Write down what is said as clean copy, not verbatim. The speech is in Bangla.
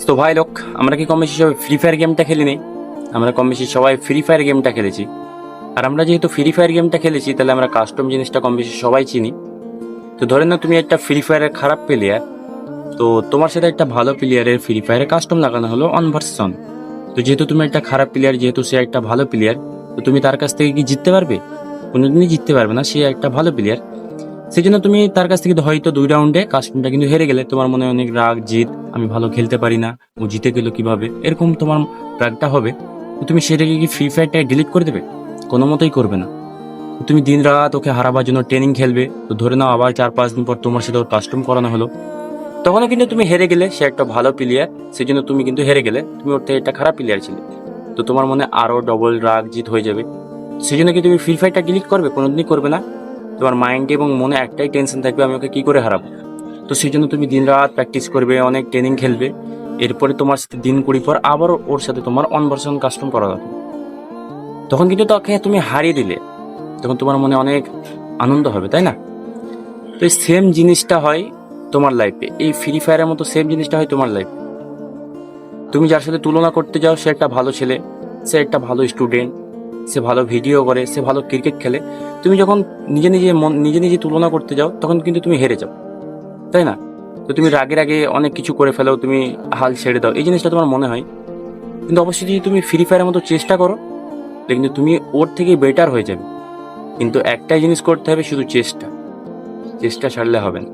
তো ভাই লোক, আমরা কি কম বেশি সবাই ফ্রি ফায়ার গেমটা খেলি নেই? আমরা কম বেশি সবাই ফ্রি ফায়ার গেমটা খেলেছি। আর আমরা যেহেতু ফ্রি ফায়ার গেমটা খেলেছি, তাহলে আমরা কাস্টম জিনিসটা কম বেশি সবাই চিনি। তো ধরে না, তুমি একটা ফ্রি ফায়ারের খারাপ প্লেয়ার, তো তোমার সাথে একটা ভালো প্লেয়ারের ফ্রি ফায়ারে কাস্টম লাগানো হলো অন ভার্সেস অন। তো যেহেতু তুমি একটা খারাপ প্লেয়ার, যেহেতু সে একটা ভালো প্লেয়ার, তো তুমি তার কাছ থেকে কি জিততে পারবে? কোনোদিনই জিততে পারবে না। সে একটা ভালো প্লেয়ার, সেই জন্য তুমি তার কাছ থেকে হয়তো 2 রাউন্ডে কাস্টমটা কিন্তু হেরে গেলে, তোমার মনে অনেক রাগ, জিদ, আমি ভালো খেলতে পারি না, ও জিতে গেল কিভাবে, এরকম তোমার রাগটা হবে। তো তুমি সেটাকে কি ফ্রি ফায়ারটাই ডিলিট করে দেবে? কোনো মতেই করবে না। তো তুমি দিন রাত ওকে হারাবার জন্য ট্রেনিং খেলবে। তো ধরে নাও আবার 4-5 দিন পর তোমার সাথে ওর কাস্টম করানো হলো, তখনও কিন্তু তুমি হেরে গেলে। সে একটা ভালো প্লেয়ার, সেই জন্য তুমি কিন্তু হেরে গেলে, তুমি ওর থেকে একটা খারাপ প্লেয়ার ছিলে। তো তোমার মনে আরো ডবল রাগ জিত হয়ে যাবে। সেই জন্য কি তুমি ফ্রি ফায়ারটা ডিলিট করবে? কোনোদিনই করবে না। তোমার মাইন্ডে এবং মনে একটাই টেনশন থাকবে, আমি ওকে কি করে হারাবো। তো সেই জন্য তুমি দিন রাত প্র্যাকটিস করবে, অনেক ট্রেনিং খেলবে। এরপরে তোমার সাথে দিন 20 পর আবার ওর সাথে তোমার অন ভার্সন কাস্টম করা হবে। তখন কিন্তু তাকে তুমি হারিয়ে দিলে, তখন তোমার মনে অনেক আনন্দ হবে, তাই না? তো এই সেম জিনিসটা হয় তোমার লাইফে, এই ফ্রি ফায়ারের মতো সেম জিনিসটা হয় তোমার লাইফে। তুমি যার সাথে তুলনা করতে যাও, সে একটা ভালো ছেলে, সে একটা ভালো স্টুডেন্ট, সে ভালো ভিডিও করে, সে ভালো ক্রিকেট খেলে। তুমি যখন নিজে নিজে তুলনা করতে যাও, তখন কিন্তু তুমি হেরে যাও, তাই না? তো তুমি রাগের আগে অনেক কিছু করে ফেলো, তুমি হাল ছেড়ে দাও, এই জিনিসটা তোমার মনে হয়। কিন্তু অবশ্যই যদি তুমি ফ্রি ফায়ারের মতো চেষ্টা করো, কিন্তু তুমি ওর থেকে বেটার হয়ে যাবে। কিন্তু একটাই জিনিস করতে হবে, শুধু চেষ্টা। চেষ্টা ছাড়লে হবে না।